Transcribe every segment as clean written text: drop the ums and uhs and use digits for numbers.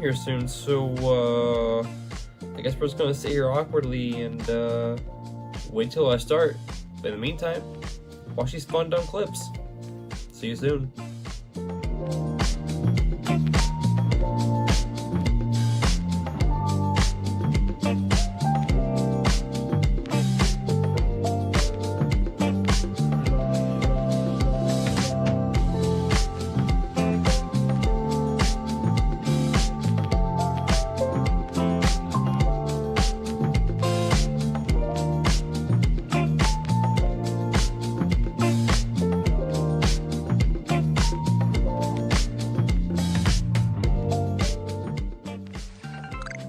here soon, so I guess we're just gonna sit here awkwardly and wait till I start. But in the meantime, watch these fun dumb clips. See you soon.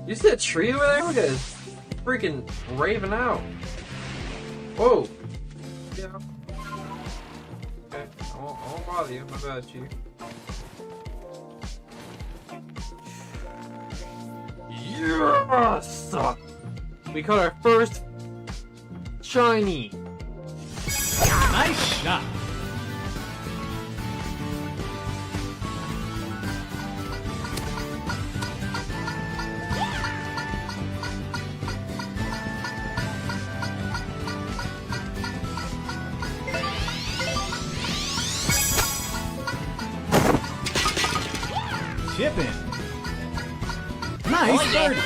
You see that tree over there? Look at it. It's freaking raving out. Whoa. Yeah. Okay. I won't bother you. My bad, Chief. Yes! We caught our first shiny. Nice shot. Chipping. Nice birdie.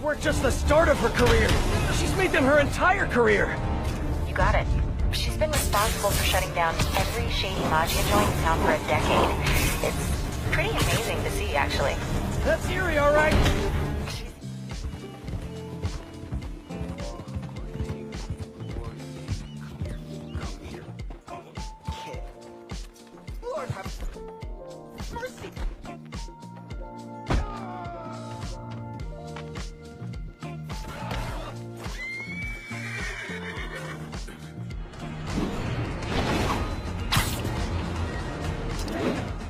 We're just the start of her career. She's made them her entire career. You got it. She's been responsible for shutting down every shady Maggia joint in town for a decade. It's pretty amazing to see, actually. That's eerie, all right. Lord have mercy.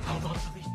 Hold on, please.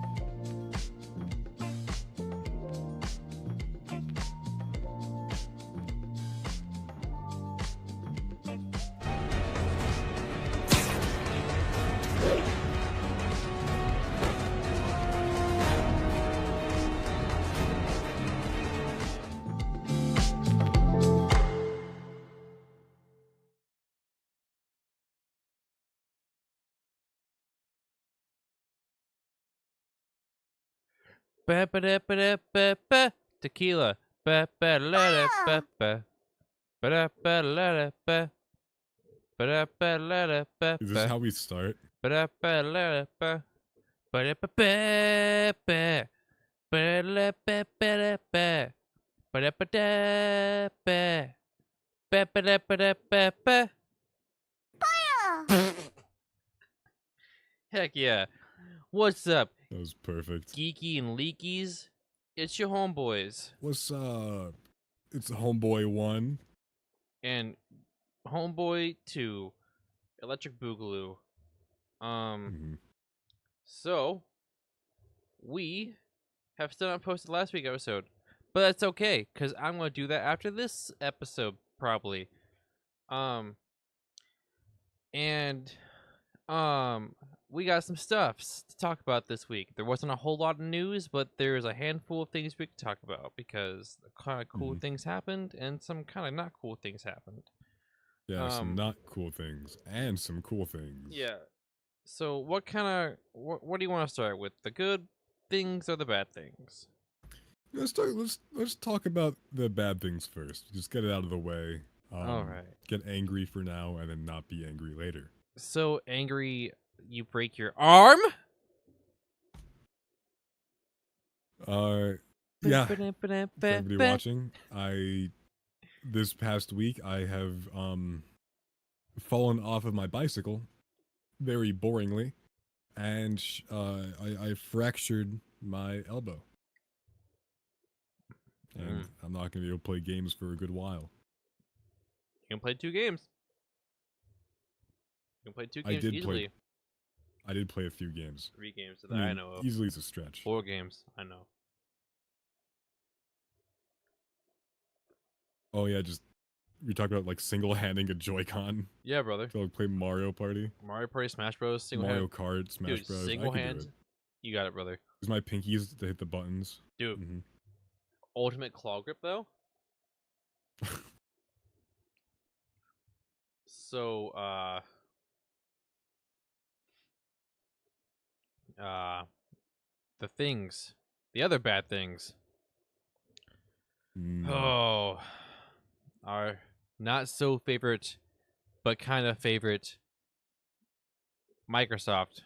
Ba-ba-da-ba-da-ba-ba. Tequila. Ba-ba-da-da-ba-ba. Ba-da-ba-da-da-ba. Ba-da-ba-da-da-ba. Is this how we start? Ba-da-ba-da-da-ba. Ba-da-ba-ba-ba. Ba-da-ba-ba-da-ba. Ba-da-ba-da-ba. Ba-ba-da-ba-da-ba-ba. Heck yeah. What's up, That was perfect. geeky and leakies? It's your homeboys. What's up? It's Homeboy 1. And Homeboy 2, Electric Boogaloo. So we have still not posted last week's episode, but that's okay because I'm gonna do that after this episode probably. We got some stuffs to talk about this week. There wasn't a whole lot of news, but there's a handful of things we could talk about because kind of cool things happened and some kind of not cool things happened. Yeah, some not cool things and some cool things. Yeah. So what kind of what do you want to start with? The good things or the bad things? Let's talk about the bad things first. Just get it out of the way. All right. Get angry for now and then not be angry later. so angry you break your arm? Yeah. For everybody watching, this past week I have fallen off of my bicycle very boringly, and I fractured my elbow, and I'm not gonna be able to play games for a good while. You can play 2 games. You can play 2 games easily. I did play a few games. 3 games that I mean, I know of. easily is a stretch. 4 games, I know. Oh yeah, just we talked about like single-handing a Joy-Con Yeah, brother. to like play Mario Party, Mario Party, Smash Bros. Single Mario hand. Kart, Smash Dude, Bros. single I can hand. do it. You got it, brother. Use my pinkies to hit the buttons. Dude, Mhm. ultimate claw grip though. So, the other bad things. Oh, our not so favorite, but kind of favorite. Microsoft,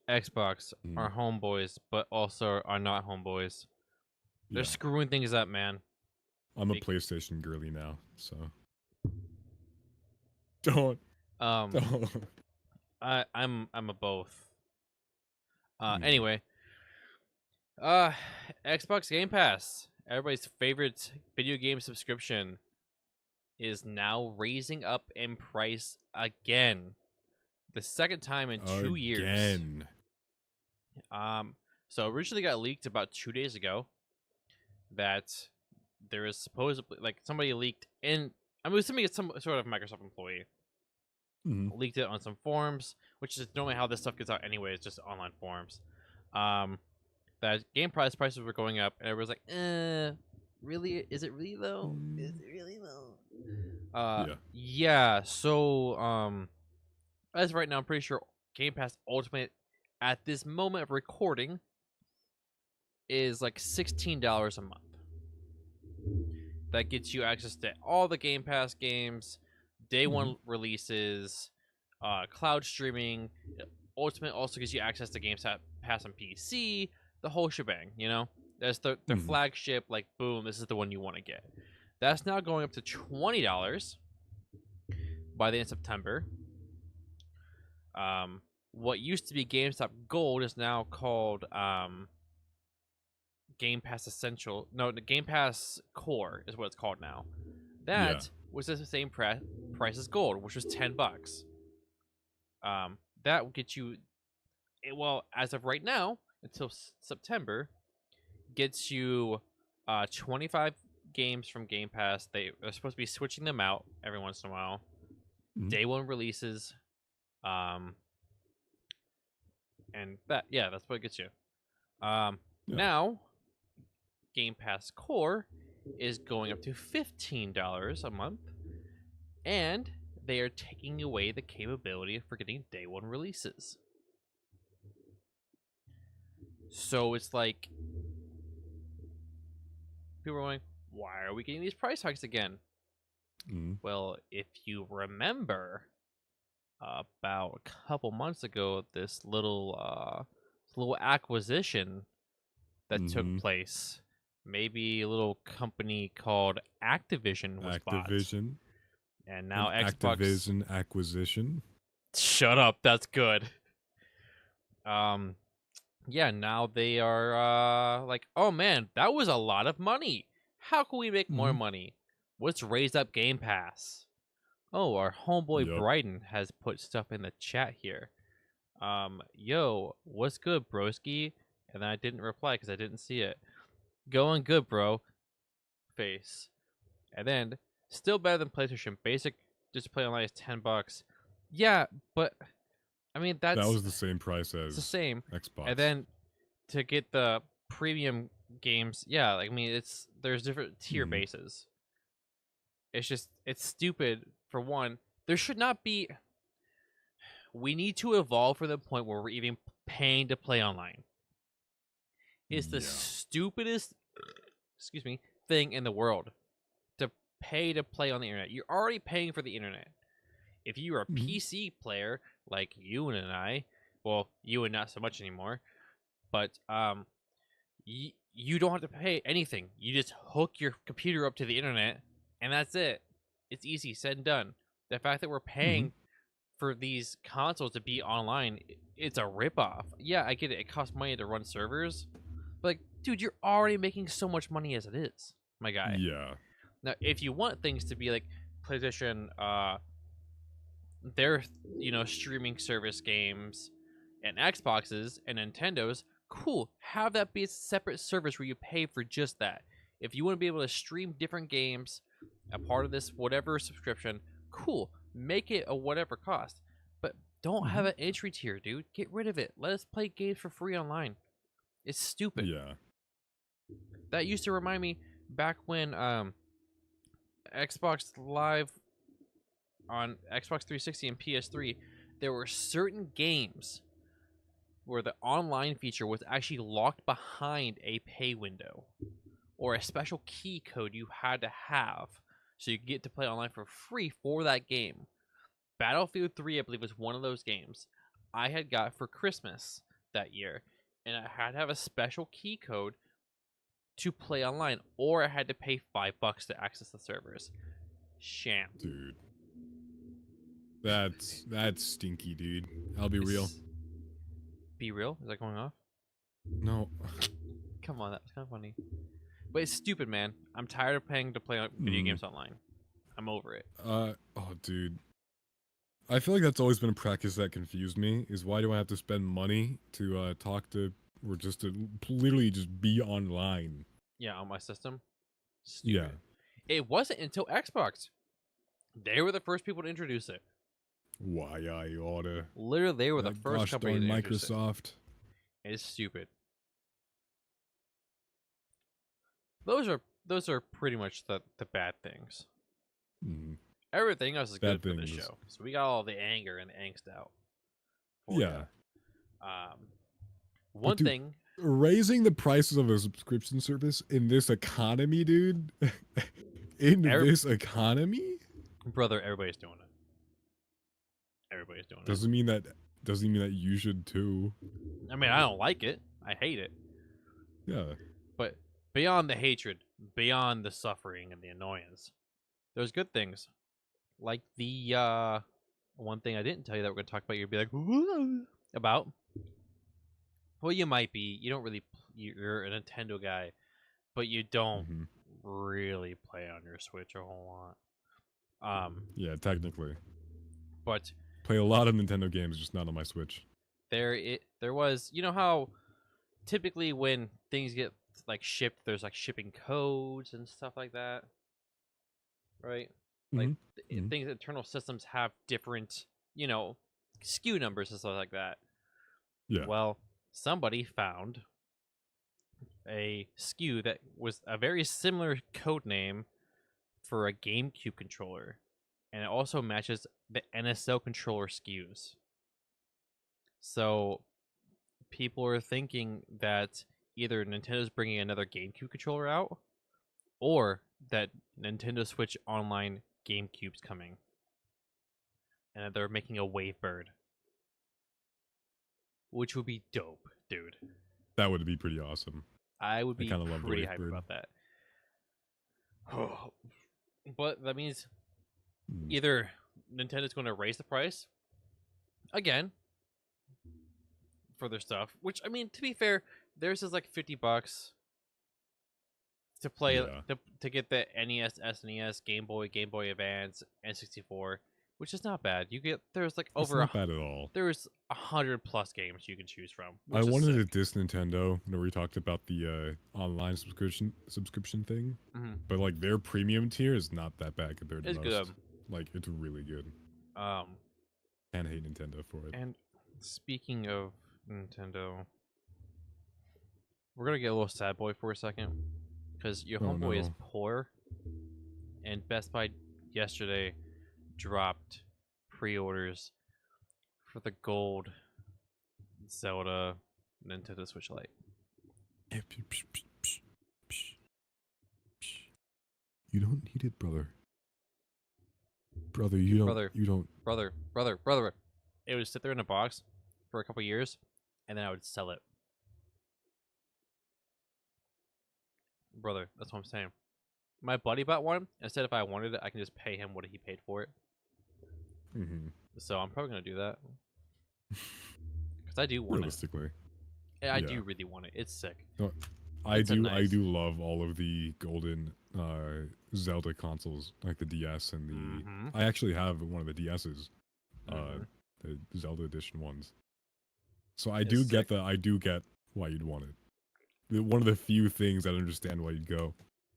Xbox are homeboys, but also are not homeboys. They're Yeah. screwing things up, man. I'm a PlayStation girly now, so don't. I'm a both. Hmm. Anyway, Xbox Game Pass, everybody's favorite video game subscription, is now raising up in price again. The second time in 2 years. Again. So originally got leaked about 2 days ago that there is supposedly like somebody leaked in. I'm assuming it's some sort of Microsoft employee leaked it on some forums, which is normally how this stuff gets out anyway. It's just online forums. That game prices were going up, and everyone's like, really? Is it really though? Is it really though? Yeah. So, as of right now, I'm pretty sure Game Pass Ultimate at this moment of recording is like $16 a month. That gets you access to all the Game Pass games, day one releases, cloud streaming. Ultimate also gives you access to Game Pass on PC, the whole shebang, you know? That's their flagship, like, boom, this is the one you want to get. That's now going up to $20 by the end of September. What used to be GameStop Gold is now called Game Pass Essential. No, the Game Pass Core is what it's called now. That was the same price as Gold, which was $10. That will get you, well, as of right now, until September, gets you 25 games from Game Pass. They're supposed to be switching them out every once in a while. Day one releases. And that's what it gets you. Now, Game Pass Core is going up to $15 a month, and they are taking away the capability for getting day one releases. So it's like, people are going, why are we getting these price hikes again? Well, if you remember, about a couple months ago, this little acquisition that took place. Maybe a little company called Activision was bought. And now Xbox. Activision acquisition. Shut up, that's good. Yeah, now they are like, oh man, that was a lot of money. How can we make more money? Let's raise up Game Pass. Oh, our homeboy Bryden has put stuff in the chat here. Yo, what's good, broski? And then I didn't reply because I didn't see it. Going good, bro. Face. And then, still better than PlayStation. Basic just play online is $10. Yeah, but I mean that was the same price as the same Xbox. And then to get the premium games, yeah, like, I mean there's different tier bases. It's stupid. For one, there should not be. We need to evolve for the point where we're even paying to play online. It's the stupidest, thing in the world to pay to play on the internet. You're already paying for the internet. If you're a PC player, like Ewan and I, well, Ewan not so much anymore, but you don't have to pay anything. You just hook your computer up to the internet, and that's it. It's easy, said and done. The fact that we're paying for these consoles to be online, it's a ripoff. Yeah, I get it. It costs money to run servers, but like, dude, you're already making so much money as it is, my guy. Yeah. Now, if you want things to be like PlayStation, their streaming service games, and Xboxes and Nintendos, cool. Have that be a separate service where you pay for just that. If you want to be able to stream different games, a part of this whatever subscription, cool. Make it a whatever cost, but don't have an entry tier, dude. Get rid of it. Let us play games for free online. It's stupid. Yeah. That used to remind me back when Xbox Live on Xbox 360 and PS3, there were certain games where the online feature was actually locked behind a pay window or a special key code you had to have so you could get to play online for free for that game. Battlefield 3, I believe, was one of those games I had got for Christmas that year, and I had to have a special key code to play online, or I had to pay $5 to access the servers. Sham. Dude. That's stinky, dude. I'll be real. Be real? Is that going off? No. Come on, that's kind of funny. But it's stupid, man. I'm tired of paying to play video games online. I'm over it. Oh, dude. I feel like that's always been a practice that confused me, is why do I have to spend money to talk to, or just to literally just be online? Yeah, on my system. Stupid. Yeah. It wasn't until Xbox. They were the first people to introduce it. Why I oughta. Literally, they were the first Gosh company darn to introduce it. Microsoft. It's stupid. Those are pretty much the bad things. Mhm. Everything else is Bad good for the things. show. So we got all the anger and the angst out. for Yeah. ya. One dude, thing. Raising the prices of a subscription service in this economy, dude. In this economy? Brother, everybody's doing it. Everybody's doing Doesn't mean that you should too. it. I mean, I don't like it. I hate it. Yeah. But beyond the hatred, beyond the suffering and the annoyance, there's good things. Like the one thing I didn't tell you that we're going to talk about, you'd be like, "What?" About. Well, you might be. You don't really. You're a Nintendo guy, but you don't really play on your Switch a whole lot. Yeah, technically. But Play a lot of Nintendo games, just not on my Switch. there was, you know how typically when things get like shipped, there's like shipping codes and stuff like that, right? Like things, internal systems have different, SKU numbers and stuff like that. Yeah. Well, somebody found a SKU that was a very similar code name for a GameCube controller, and it also matches the NSL controller SKUs. So people are thinking that either Nintendo's bringing another GameCube controller out, or that Nintendo Switch Online GameCube's coming, and that they're making a Wavebird, which would be dope, dude. That would be pretty awesome. I would be kinda love the pretty hyped Wavebird. about that. But that means either Nintendo's going to raise the price again for their stuff, which, I mean, to be fair, theirs is like $50 to play to get the NES, SNES, Game Boy, Game Boy Advance, N64, which is not bad. There's like It's over not bad at all. There's 100+ games you can choose from. I wanted to diss Nintendo when we talked about the online subscription thing, but like their premium tier is not that bad compared to It's most. good. Like it's really good. Can't hate Nintendo for it. And speaking of Nintendo, we're gonna get a little sad boy for a second, because your homeboy is poor, and Best Buy yesterday dropped pre-orders for the gold Zelda Nintendo Switch Lite. You don't need it, brother. Brother, you don't. Brother, it would sit there in a box for a couple years, and then I would sell it. Brother, that's what I'm saying. My buddy bought one. Instead, if I wanted it, I can just pay him what he paid for it. Mm-hmm. So I'm probably gonna do that because I do want it. Realistically, I yeah. do really want it. It's sick. No, I It's a do. I nice- do love all of the golden Zelda consoles, like the DS and the. Mhm. I actually have one of the DS's, Mhm. the Zelda edition ones. So I It's do sick. get the. I do get why you'd want it. One of the few things I understand why you'd go.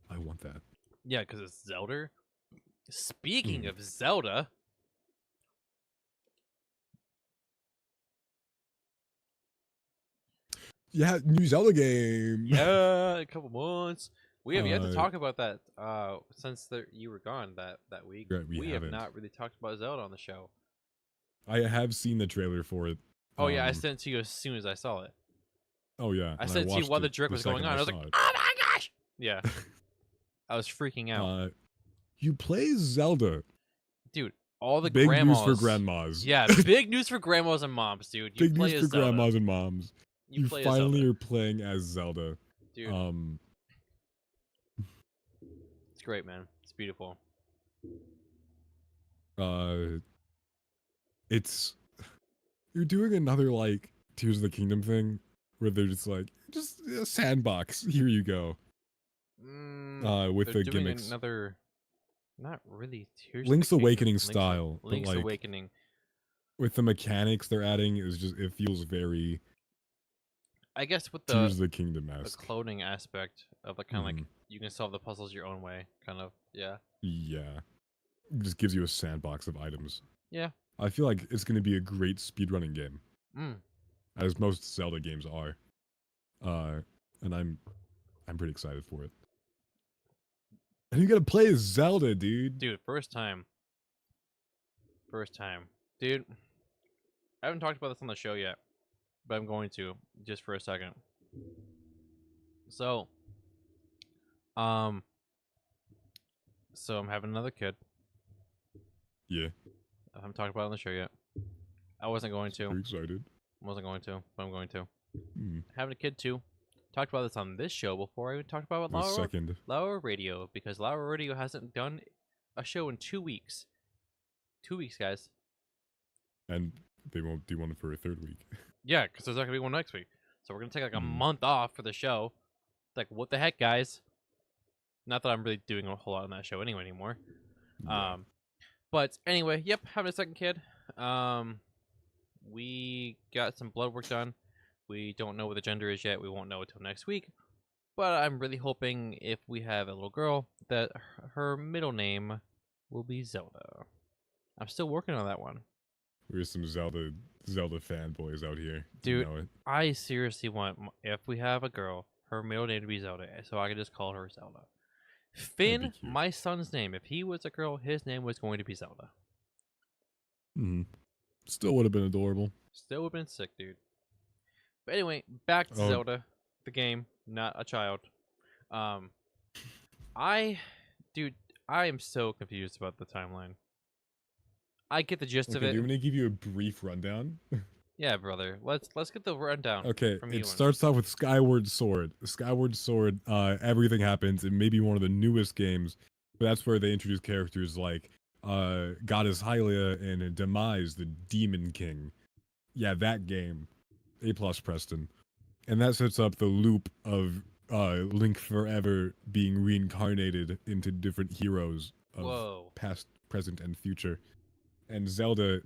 I want that. Yeah, because it's Zelda. Speaking Mm. of Zelda, Yeah, new Zelda game. yeah, a couple months. We have yet to Uh, talk about that since you were gone that week. Right, we have haven't. not really talked about Zelda on the show. I have seen the trailer for it. Oh yeah, I sent it to you as soon as I saw it. Oh yeah. I and sent it to you watched while the it jerk was going second on. I was like, saw it. oh my gosh! Yeah, I was freaking out, You play Zelda. dude. All the Big grandmas. news for grandmas. Yeah, big news for grandmas and moms, dude. You Big play news as for Zelda. grandmas and moms. You play finally as Zelda. are playing as Zelda. Dude, it's great, man. It's beautiful. It's you're doing another like Tears of the Kingdom thing where they're just like just a sandbox. Here you go. With They're the doing gimmicks. another, not really Tears of Link's the Kingdom. Awakening style, but, Link's like, Awakening. With the mechanics they're adding is just it feels very I guess with Tears of the the Kingdom the esque. cloning aspect of like kind of Mhm. like you can solve the puzzles your own way, kind of. Yeah. Yeah. It just gives you a sandbox of items. Yeah. I feel like it's gonna be a great speedrunning game. Mm. As most Zelda games are. And I'm pretty excited for it. And you gotta play as Zelda, dude. Dude, first time. Dude, I haven't talked about this on the show yet, but I'm going to just for a second. So, I'm having another kid. Yeah, I haven't talked about it on the show yet. I wasn't going to. very excited. Wasn't going to, but I'm going to. Mm, Having a kid too. Talked about this on this show before I even talked about the second. Laura Radio, because Laura Radio hasn't done a show in 2 weeks. 2 weeks, guys. And they won't do one for a third week. Yeah, because there's not gonna be one next week. So we're gonna take like a Mm. month off for the show. Like, what the heck, guys? Not that I'm really doing a whole lot on that show anymore. Yeah. But anyway, yep, having a second kid. We got some blood work done. We don't know what the gender is yet. We won't know until next week. But I'm really hoping if we have a little girl that her middle name will be Zelda. I'm still working on that one. There's some Zelda fanboys out here. Dude, You know it. I seriously want, if we have a girl, her middle name to be Zelda, so I can just call her Zelda. Finn, cute. my son's name, if he was a girl, his name was going to be Zelda. Mhm. Still would have been adorable. Still would have been sick, dude. But anyway, back to Oh. Zelda, the game, not a child. Dude, I am so confused about the timeline. I get the gist of Okay, it. do you want me to give you a brief rundown? Yeah, brother. Let's get the rundown. Okay, from it Ewan. starts off with Skyward Sword. Skyward Sword, everything happens. It may be one of the newest games, but that's where they introduce characters like Goddess Hylia and Demise, the Demon King. Yeah, that game. A+ Preston. And that sets up the loop of Link forever being reincarnated into different heroes of Whoa. past, present, and future. And Zelda,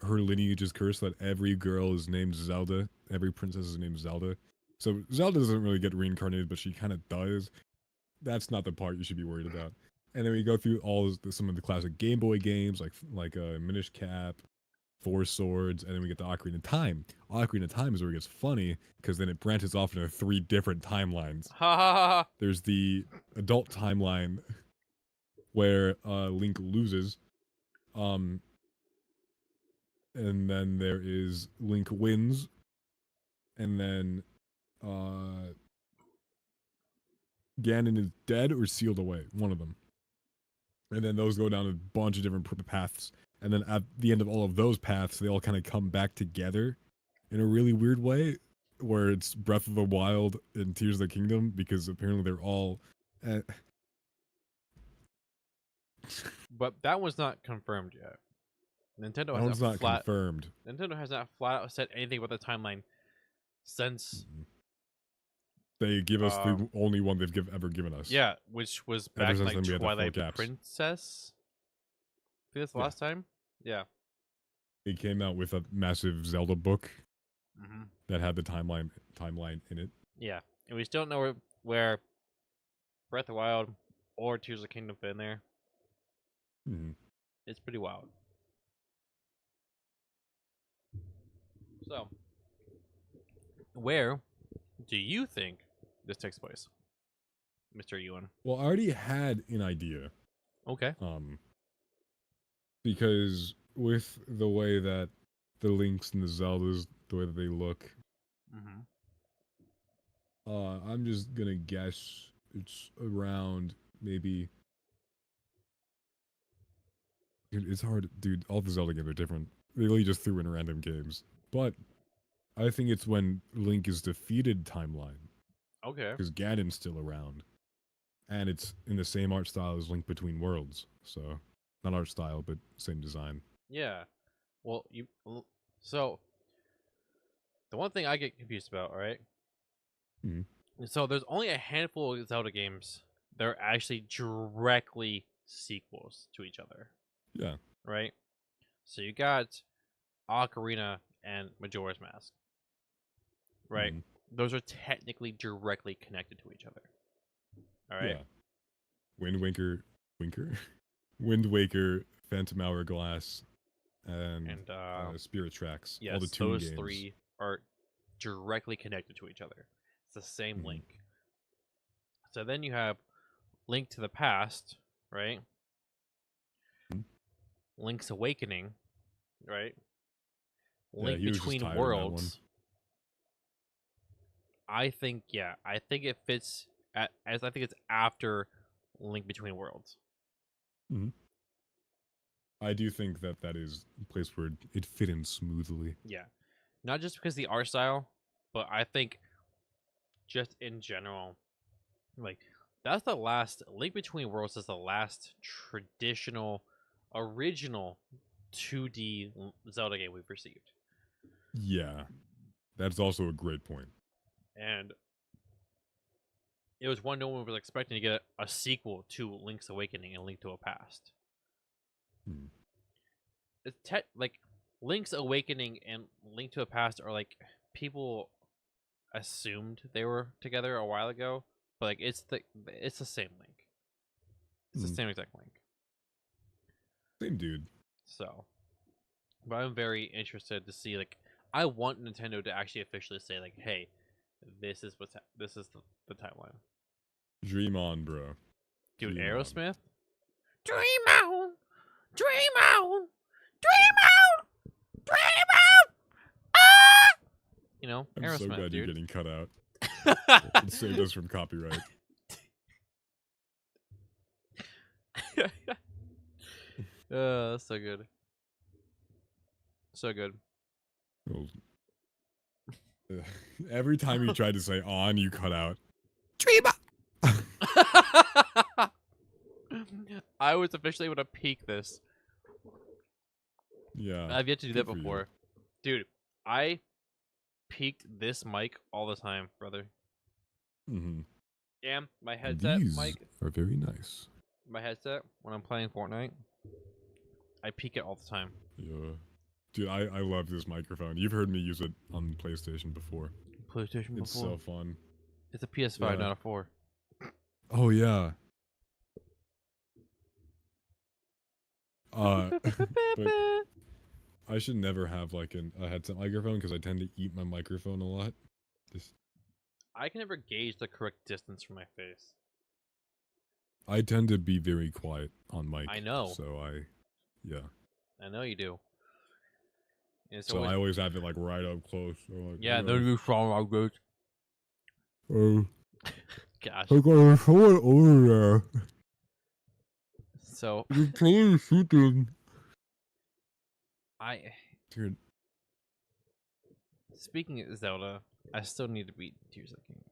her lineage is cursed that every girl is named Zelda. Every princess is named Zelda. So Zelda doesn't really get reincarnated, but she kind of does. That's not the part you should be worried about. And then we go through some of the classic Game Boy games, like Minish Cap, Four Swords, and then we get to Ocarina of Time. Ocarina of Time is where it gets funny, because then it branches off into 3 different timelines. Ha ha ha ha. There's the adult timeline, where Link loses. And then there is Link wins, and then Ganon is dead or sealed away, one of them. And then those go down a bunch of different paths and then at the end of all of those paths, they all kind of come back together in a really weird way, where it's Breath of the Wild and Tears of the Kingdom, because apparently they're all. Uh, But that was not confirmed yet. Nintendo that has one's not not flat. confirmed. Nintendo has not flat out said anything about the timeline since. They give us the only one they've ever given us. Yeah, which was Ever back since like then, we had the Twilight four caps. Princess. I think that's the Yeah. last time. Yeah. It came out with a massive Zelda book Mm-hmm. that had the timeline in it. Yeah, and we still don't know where Breath of the Wild or Tears of the Kingdom fit in there. Mm-hmm. It's pretty wild. So, where do you think this takes place, Mr. Ewan? Well, I already had an idea. Okay. Because with the way that the Links and the Zeldas, the way that they look, Mm-hmm. I'm just gonna guess it's around maybe. Dude, it's hard, dude. All the Zelda games are different. They really just threw in random games, but I think it's when Link is defeated timeline, Okay. because Ganon's still around, and it's in the same art style as Link Between Worlds. So, not art style, but same design. Yeah. Well, so the one thing I get confused about, all right? Mhm. So there's only a handful of Zelda games that are actually directly sequels to each other, Yeah. right? So you got Ocarina and Majora's Mask, right? Mhm. Those are technically directly connected to each other. All right. Yeah. Wind Waker, Wind Waker, Phantom Hourglass, and Spirit Tracks. Yes, all the Toon those games. three are directly connected to each other. It's the same Mhm. link. So then you have Link to the Past, right? Mhm. Link's Awakening, right? Yeah, Link he was just Between tired of that one. Worlds. I think it fits as I think it's after Link Between Worlds. I do think that that is a place where it fit in smoothly. Yeah. Not just because the art style, but I think just in general, like that's the last Link Between Worlds is the last traditional, original 2D Zelda game we've received. Yeah, that's also a great point. And it was one no one was expecting to get a sequel to Link's Awakening and Link to a Past. Hmm. It's like Link's Awakening and Link to a Past are like people assumed they were together a while ago, but like it's the same Link. It's the same exact Link. Same dude. So, but I'm very interested to see. Like, I want Nintendo to actually officially say, like, "Hey, this is this is the timeline." Dream on, bro. Dude, Dream on. Aerosmith. Dream on, dream on, dream on, dream on. Ah! You know, I'm Aerosmith, so glad you're dude. getting cut out. It saved us from copyright. That's so good. So good. Well, every time you tried to say on, you cut out. I was officially able to peek this. Yeah. I've yet to do good that for you. before. Dude, I peeked this mic all the time, brother. Mm-hmm. And my headset These mic, are very nice. my headset, when I'm playing Fortnite, I peek it all the time. Yeah. Dude, I love this microphone. You've heard me use it on PlayStation before. PlayStation It's so fun. It's a PS5, Yeah. not a 4. Oh, yeah. But I should never have like a headset microphone because I tend to eat my microphone a lot. I can never gauge the correct distance from my face. I tend to be very quiet on mic. I know. So yeah. I know you do. And it's So I always have it like right up close. So, like, yeah, you then know, you sound like this. Gosh. I got someone over there. So You're playing shooting. Dude, Speaking of Zelda, I still need to beat Tears of the Kingdom.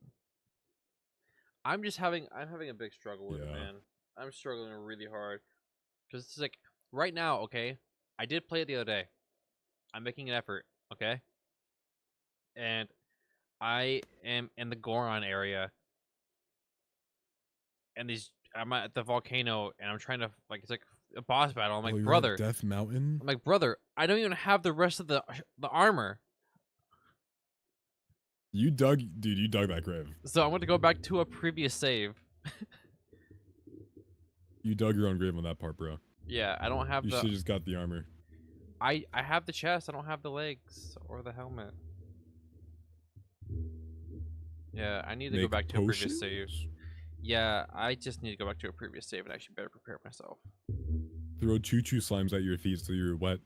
I'm having a big struggle with it, Yeah. man. I'm struggling really hard because it's like right now, okay. I did play it the other day. I'm making an effort, okay, and I am in the Goron area, and I'm at the volcano, and I'm trying to like it's like a boss battle. I'm like, you're at brother, Death Mountain? I'm like, brother, I don't even have the rest of the armor, You dug that grave. so I'm going to go back to a previous save. You dug your own grave on that part, bro. Yeah, I don't have You the. should just got the armor. I have the chest. I don't have the legs or the helmet. Yeah, I need to go Make back to a previous save. potions? Yeah, I just need to go back to a previous save and actually better prepare myself. Throw choo-choo slimes at your feet so you're wet.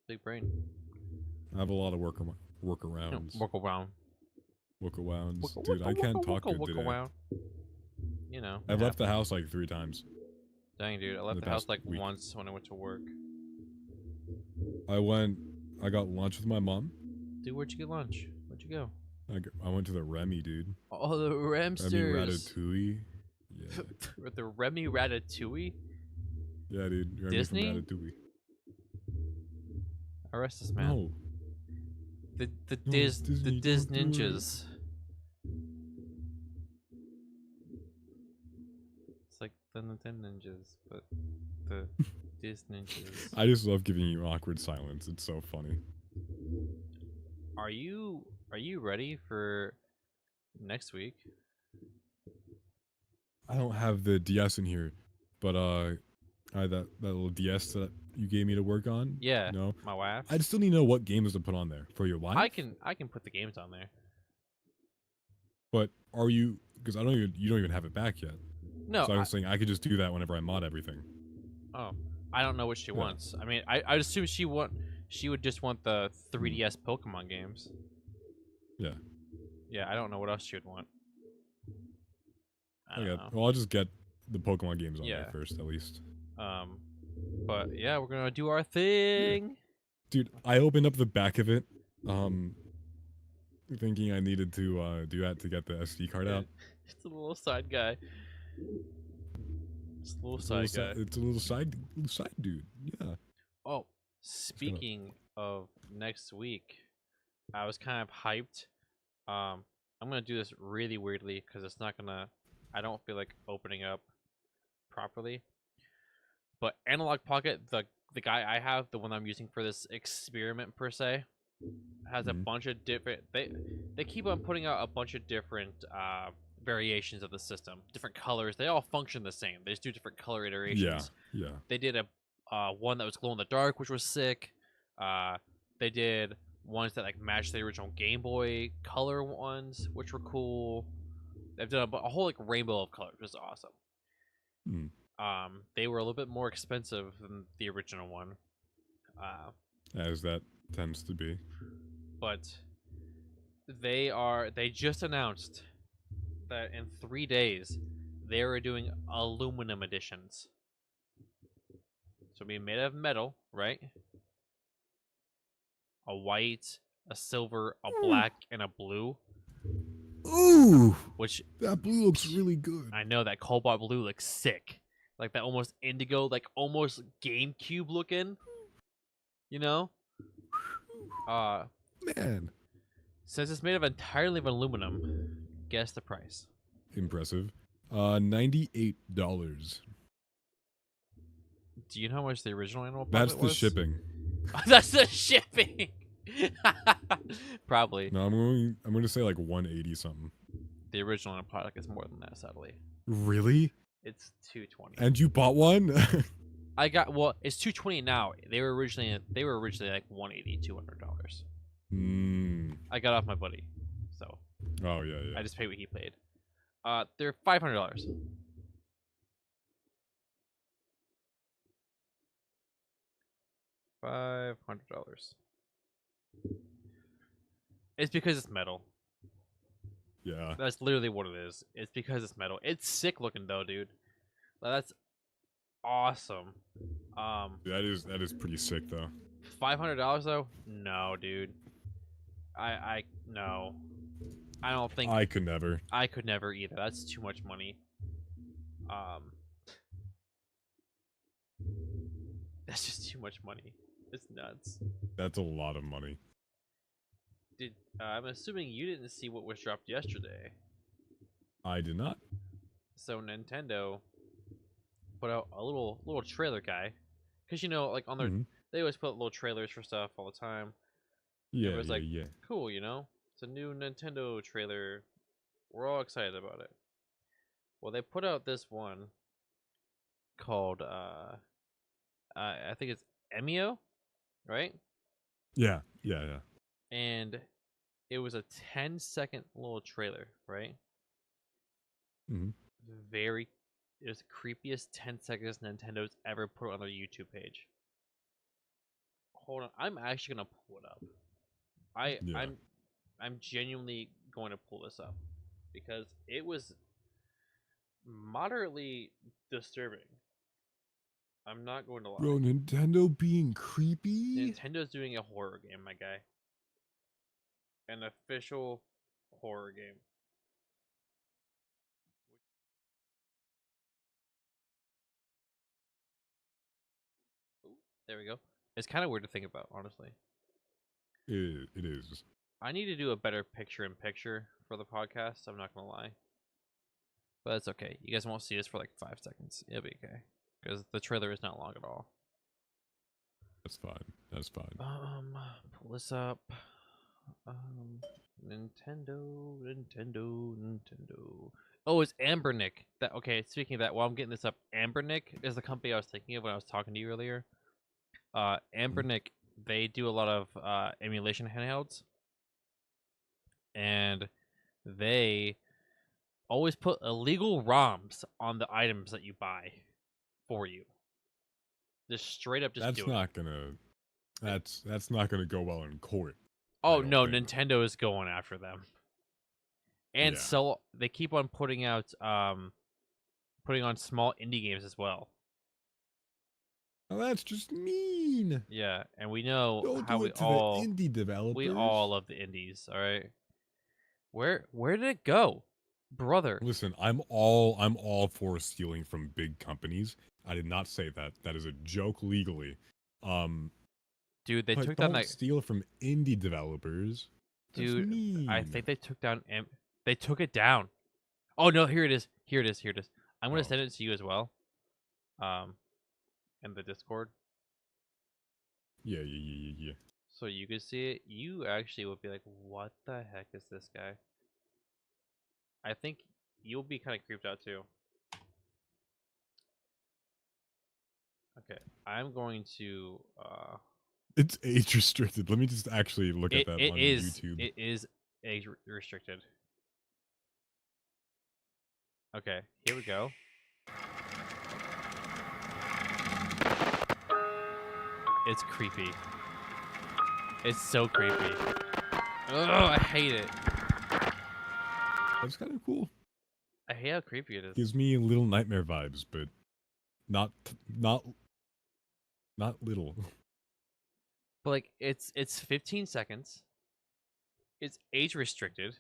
Big brain. I have a lot of workarounds. Walk around. Workarounds. Dude, I can't talk good today. Around. You know. I've left the house like 3 times. Dang, dude. I left the the house past like week. once when I went to work. I got lunch with my mom. Dude, where'd you get lunch? Where'd you go? I went to the Remy, dude. Oh, the Remy Remsters. Ratatouille. Yeah. With the Remy Ratatouille? Yeah, dude. Remy Disney? from Ratatouille. Arrest this man. No. The No, Diz Disney, the Diz don't do it. Ninjas. It's like the Nintendo Ninjas, but the Diz Ninjas. I just love giving you awkward silence. It's so funny. Are you ready for next week? I don't have the DS in here, but that little DS that you gave me to work on. Yeah. No, My wife. I still need to know what games to put on there for your wife. I can put the games on there. But are you? Because you don't even have it back yet. No. So I was saying I could just do that whenever I mod everything. I don't know what she wants. I mean, I'd assume she would just want the 3DS Pokemon games. Yeah. Yeah, I don't know what else she would want. I don't Okay. know. Well, I'll just get the Pokemon games on Yeah. there first, at least. But yeah, we're gonna do our thing. Dude, I opened up the back of it, thinking I needed to do that to get the SD card out. It's a little side guy. It's a little It's side guy. it's a little side dude. Yeah. Oh, speaking of next week, I was kind of hyped. I'm gonna do this really weirdly because it's not gonna. I don't feel like opening up properly. But Analog Pocket, the guy I have, the one I'm using for this experiment per se, has a bunch of different. They keep on putting out a bunch of different variations of the system, different colors. They all function the same. They just do different color iterations. Yeah. They did a one that was glow in the dark, which was sick. They did ones that like matched the original Game Boy Color ones, which were cool. They've done a whole like rainbow of colors, which is awesome. They were a little bit more expensive than the original one. As that tends to be. But they just announced that in 3 days they were doing aluminum editions. So it'll be made of metal, right? A white, a silver, a black, and a blue. Ooh, Which that blue looks really good. I know that cobalt blue looks sick. Like that almost indigo, like almost GameCube looking. You know? Man. Since it's made of entirely of aluminum, guess the price. Impressive. $98. Do you know how much the original Animal That's Pocket the was? shipping. That's the shipping. Probably. No, I'm going to say like 180 something. The original Animal Pocket is more than that, sadly. Really? It's $220. And you bought one? It's $220 now. They were originally like $180, $200. I got off my buddy, so. Oh yeah. I just paid what he paid. They're $500. $500. It's because it's metal. Yeah. That's literally what it is. It's because it's metal. It's sick looking though, dude. That's awesome. That is pretty sick though. $500 though? No, dude. I no. I don't think I could never. I could never either. That's too much money. Um, that's just too much money. It's nuts. That's a lot of money. I'm assuming you didn't see what was dropped yesterday. I did not. So Nintendo put out a little trailer guy, because you know, like on their they always put little trailers for stuff all the time. Yeah, It was like yeah. cool, you know, it's a new Nintendo trailer. We're all excited about it. Well, they put out this one called I think it's Emio, right? Yeah. And it was a 10-second little trailer, right? Mhm. It was the creepiest 10 seconds Nintendo's ever put on their YouTube page. Hold on, I'm actually gonna pull it up. Yeah. I'm genuinely going to pull this up because it was moderately disturbing. I'm not going to lie. Bro, Nintendo being creepy? Nintendo's doing a horror game, my guy. An official horror game. Ooh, there we go. It's kind of weird to think about, honestly. It is. I need to do a better picture-in-picture for the podcast. I'm not gonna lie, but it's okay. You guys won't see this for like 5 seconds. It'll be okay because the trailer is not long at all. That's fine. That's fine. Pull this up. Nintendo. Oh, it's Ambernick. That okay? Speaking of that, while I'm getting this up, Ambernick is the company I was thinking of when I was talking to you earlier. Ambernick, they do a lot of emulation handhelds, and they always put illegal ROMs on the items that you buy for you. Just straight up, just That's do not it. gonna. That's not gonna go well in court. Oh I no, don't think. Nintendo is going after them. And Yeah. so they keep on putting out putting on small indie games as well. Oh, that's just mean. Yeah, and we know Don't how do we it to all the indie developers. love the indies, all right? Where did it go? Brother. Listen, I'm all for stealing from big companies. I did not say that. That is a joke legally. Dude, they But took don't down that steal from indie developers. That's dude, mean. I think they took down they took it down. Oh no, here it is. I'm going to Oh. send it to you as well. In the Discord. Yeah. So you can see it. You actually would be like, "What the heck is this guy?" I think you'll be kind of creeped out too. Okay, I'm going to It's age restricted. Let me just actually look at that on YouTube. It is age restricted. Okay, here we go. It's creepy. It's so creepy. Oh, I hate it. That's kind of cool. I hate how creepy it is. Gives me Little Nightmare vibes, but not little. But like, it's 15 seconds. It's age restricted.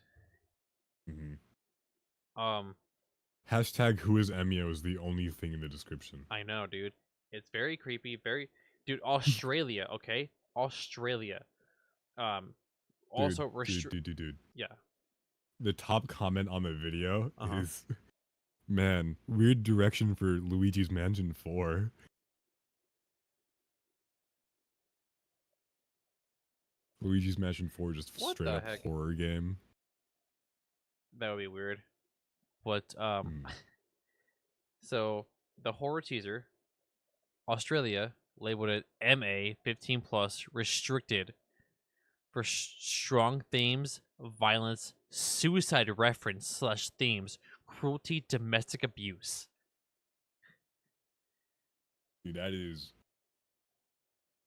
Hashtag who is Emio is the only thing in the description. I know, dude. It's very creepy. Dude. Australia, okay? Australia. Also Dude. Yeah. The top comment on the video Uh-huh. is, man, weird direction for Luigi's Mansion 4. Luigi's Mansion 4 is just What straight the up heck? horror game. That would be weird. But so the horror teaser, Australia labeled it MA 15 plus restricted for strong themes, violence, suicide reference / themes, cruelty, domestic abuse. Dude, that is...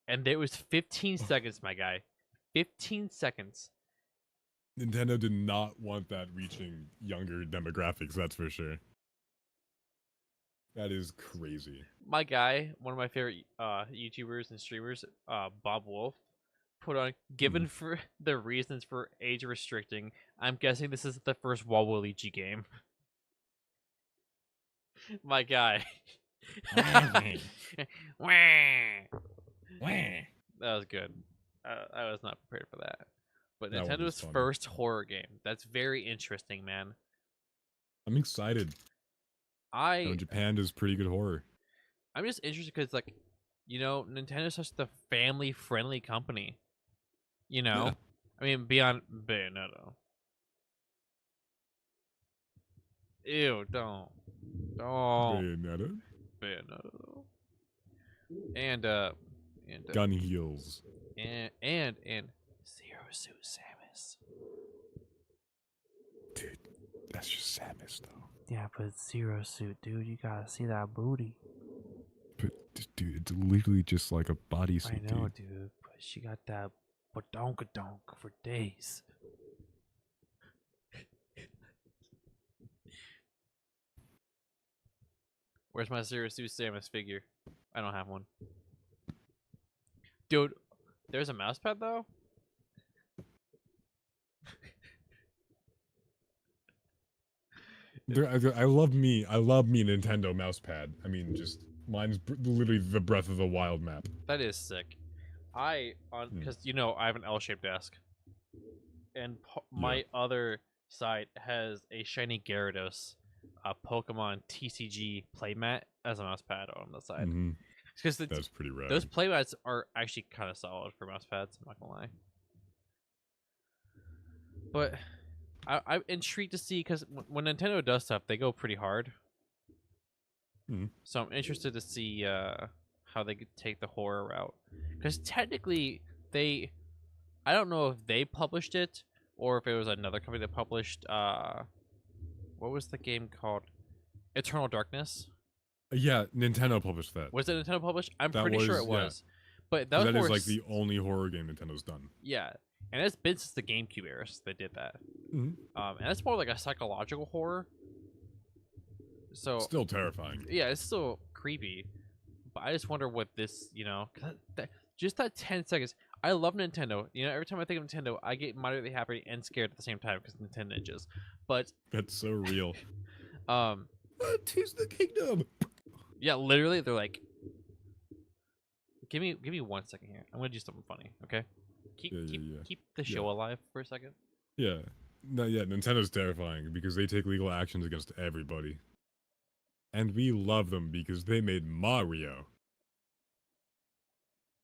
And there was 15 seconds, my guy. 15 seconds. Nintendo did not want that reaching younger demographics, that's for sure. That is crazy. My guy, one of my favorite YouTubers and streamers, Bob Wolf, put on given for the reasons for age restricting. I'm guessing this is the first Waluigi game. My guy. Wah. That was good. I was not prepared for that. But That one was Nintendo's funny. first horror game. That's very interesting, man. I'm excited. Japan does pretty good horror. I'm just interested because, like, you know, Nintendo's such the family-friendly company. You know, Yeah. I mean, beyond Bayonetta. Ew, don't. Bayonetta. Bayonetta. Though. And Gun heels. and Zero Suit Samus. Dude, that's just Samus though. Yeah, but Zero Suit, dude, you gotta see that booty. But dude, it's literally just like a bodysuit. I know, dude, but she got that badonka-donk for days. Where's my Zero Suit Samus figure? I don't have one. Dude, there's a mouse pad though? I love me Nintendo mouse pad. I mean, just mine's literally the Breath of the Wild map. That is sick. Because you know I have an L-shaped desk, and my other side has a shiny Gyarados, Pokemon TCG playmat as a mouse pad on the side. Because That's pretty rad. those playmats are actually kind of solid for mouse pads. I'm not gonna lie. But I'm intrigued to see because when Nintendo does stuff, they go pretty hard. So I'm interested to see how they could take the horror route. Because technically, I don't know if they published it or if it was another company that published. What was the game called? Eternal Darkness. Yeah, Nintendo published that. Was it Nintendo published? I'm That pretty sure it was, yeah. was. But that That was is like the only horror game Nintendo's done. Yeah, and it's been since the GameCube era since they did that. And that's more like a psychological horror. So Still terrifying. yeah, it's still creepy. But I just wonder what this, you know, just that 10 seconds. I love Nintendo. You know, every time I think of Nintendo, I get moderately happy and scared at the same time because Nintendo ninjas. But That's so real. Tears the kingdom. yeah, literally, they're like, give me 1 second here. I'm gonna do something funny. Okay, keep the show alive for a second. Yeah. No, yeah, Nintendo's terrifying because they take legal actions against everybody. And we love them because they made Mario.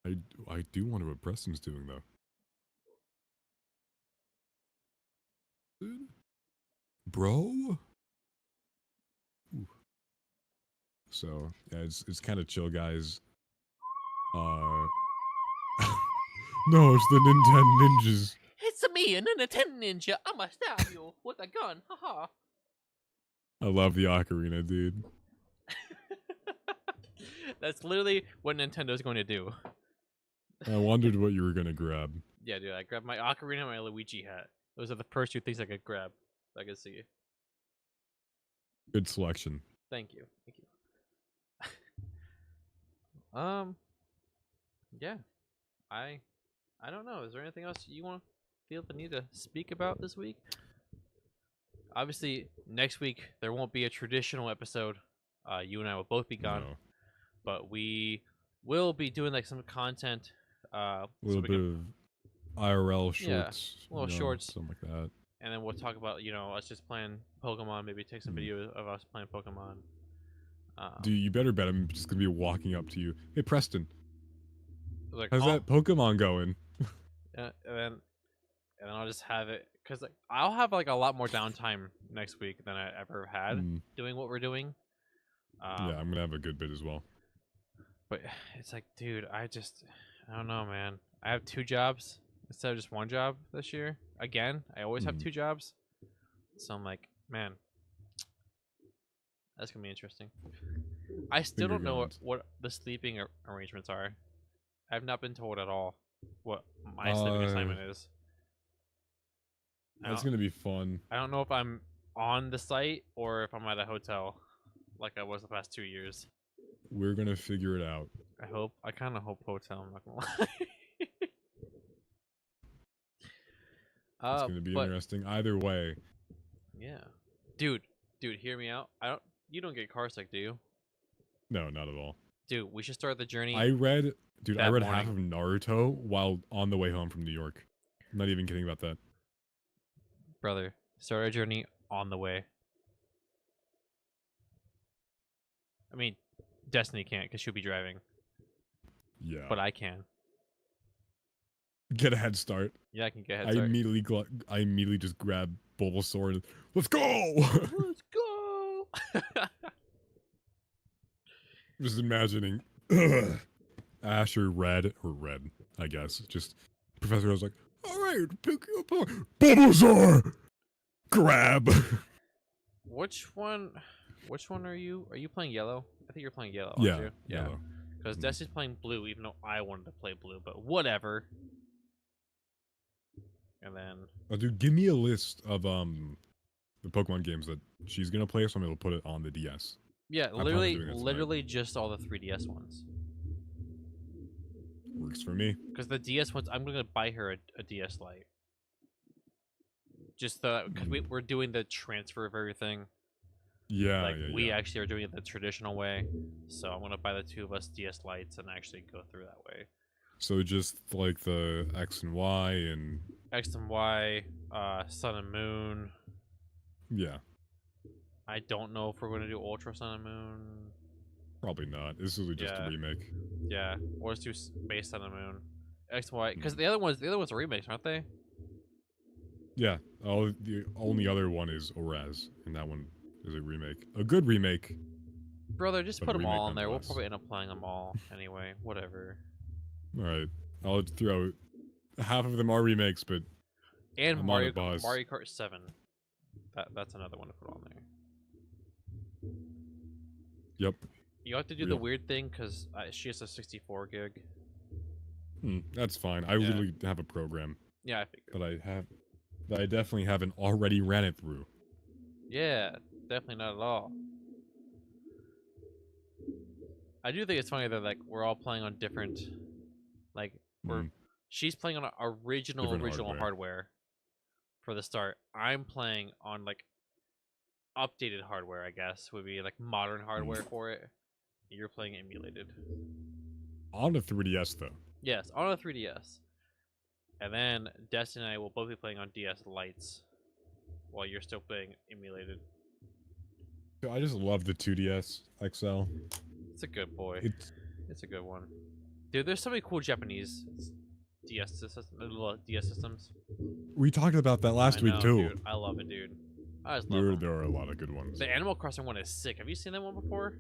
I do wonder what Preston's doing though. Bro? Ooh. So, yeah, it's kind of chill, guys. No, it's the Nintendo Ninjas. It's me, a Nintendo ninja. I'ma stab you with a gun. Haha. I love the ocarina, dude. That's literally what Nintendo's going to do. I wondered what you were gonna grab. Yeah, dude, I grabbed my ocarina and my Luigi hat. Those are the first two things I could grab. I could see. Good selection. Thank you. Thank you. Yeah. I don't know. Is there anything else you want to feel the need to speak about this week? Obviously, next week there won't be a traditional episode. You and I will both be gone, No. but we will be doing like some content. A little bit of IRL shorts. little shorts. Something like that. And then we'll talk about, you know, us just playing Pokemon. Maybe take some videos of us playing Pokemon. Dude, you better bet I'm just gonna be walking up to you. Hey, Preston, Like, how's that Pokemon going? and then I'll just have it because like I'll have like a lot more downtime next week than I ever had doing what we're doing. Yeah, I'm gonna have a good bit as well. But it's like, dude, I don't know, man. I have 2 jobs instead of just 1 job this year. Again, I always have 2 jobs, so I'm like, man, that's gonna be interesting. I still don't know what the sleeping arrangements are. I've not been told at all what my sleeping assignment is. That's gonna be fun. I don't know if I'm on the site or if I'm at a hotel. like I was the past 2 years. We're gonna figure it out. I hope. I kind of hope hotel. I'm not gonna lie. It's gonna be but interesting either way. yeah, dude, hear me out. You don't get car sick, do you? No, not at all. Dude, we should start the journey. I read that half of Naruto while on the way home from New York. I'm not even kidding about that. Brother, start our journey on the way. I mean, Destiny can't because she'll be driving, Yeah. but I can. Get a head start. Yeah, I can get I head start. immediately just grab Bulbasaur and let's go. Let's go. Just imagining Ash or Red, I guess. Just Professor was like, all right, pick you up, Bulbasaur. Grab. Which one are you? Are you playing yellow? I think you're playing yellow, aren't Yeah. you? Yellow. Because Destiny's playing blue, even though I wanted to play blue, but whatever. And then Oh, dude, give me a list of the Pokemon games that she's gonna play, so I'm gonna put it on the DS. yeah, plan on doing that tonight. literally just all the 3DS ones. Works for me. Because the DS ones, I'm gonna buy her a DS Lite. Just because we're doing the transfer of everything. Yeah, Like we yeah. actually are doing it the traditional way, so I'm gonna buy the two of us DS Lites and actually go through that way. So just like the X and Y and X and Y, Sun and Moon. yeah, I don't know if we're gonna do Ultra Sun and Moon. probably not. This is just Yeah. a remake. Yeah, or let's do Space Sun and Moon. X and Y, because the other ones are remakes, aren't they? Yeah. Oh, the only other one is Oraz, and that one is a remake. A good remake. Brother, just But put a them all remake in there. We'll nonetheless. probably end up playing them all anyway. Whatever. All right. I'll throw half of them are remakes, but And I'm on Mario it, boss. Mario Kart 7. That's another one to put on there. yep. You have to do the Real. weird thing because she has a 64 gig. That's fine. I Yeah. literally have a program Yeah, I figured. that I definitely haven't already ran it through. Yeah, definitely not at all. I do think it's funny that like we're all playing on different, like she's playing on original Different hardware for the start. I'm playing on like updated hardware, I guess would be like modern hardware for it. You're playing emulated. On the 3DS though. Yes, on a 3DS. And then Destiny and I will both be playing on DS Lights while you're still playing emulated. I just love the 2DS XL. It's a good boy. It's It's a good one. Dude, there's so many cool Japanese DS systems. we talked about that last I week know, too. Dude. I love it, dude. I just love them. There are a lot of good ones. The Animal Crossing one is sick. Have you seen that one before?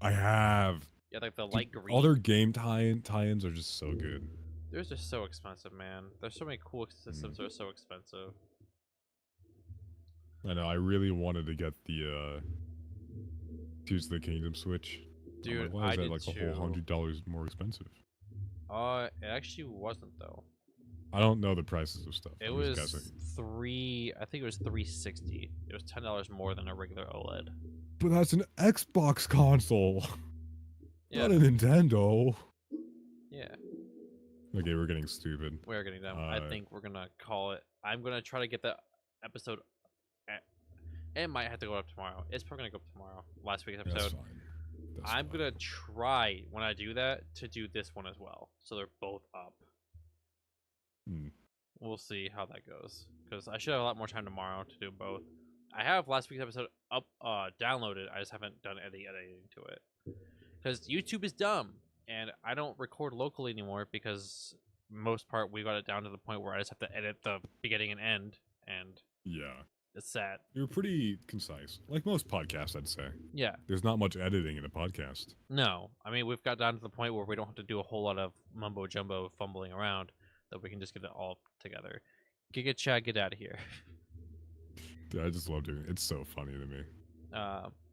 I have. Yeah, like the Dude, light green. all their game tie-ins are just so good. They're just so expensive, man. There's so many cool systems that are so expensive. I know. I really wanted to get the Tears of the Kingdom Switch. I'm Dude, like, why is I that did like too. a whole $100 more expensive? It actually wasn't though. I don't know the prices of stuff. It I'm was just guessing. I think it was $360. It was $10 more than a regular OLED. But that's an Xbox console, Yeah, not a Nintendo. yeah. Okay, we're getting stupid. We are getting done. I think we're gonna call it. I'm gonna try to get the episode. It might have to go up tomorrow. It's probably gonna go up tomorrow. Last week's That's episode. fine. That's I'm fine. gonna try when I do that to do this one as well, so they're both up. We'll see how that goes, because I should have a lot more time tomorrow to do both. I have last week's episode up, downloaded. I just haven't done any editing to it, because YouTube is dumb, and I don't record locally anymore because most part we got it down to the point where I just have to edit the beginning and end, and Yeah. it's sad. You're pretty concise. Like most podcasts, I'd say. Yeah. There's not much editing in a podcast. No, I mean we've got down to the point where we don't have to do a whole lot of mumbo jumbo fumbling around. That we can just get it all together. Giga Chad, get out of here. Dude, I just love doing it. It's so funny to me.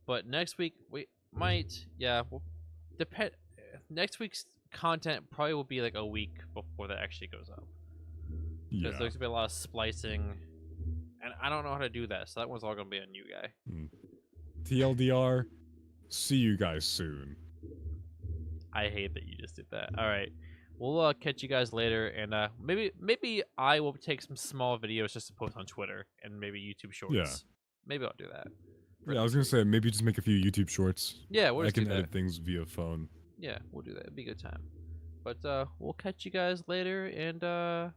But next week we might, yeah, we'll depend. Next week's content probably will be like a week before that actually goes up. Yeah. Because there's gonna be a lot of splicing, and I don't know how to do that, so that one's all gonna be on you guy. TLDR, see you guys soon. I hate that you just did that. All right, we'll catch you guys later, and maybe I will take some small videos just to post on Twitter and maybe YouTube Shorts. Yeah. Maybe I'll do that. Yeah, I was gonna say maybe just make a few YouTube shorts. Yeah, we'll I just do can that. edit things via phone. Yeah, we'll do that. It'd be a good time. But we'll catch you guys later, and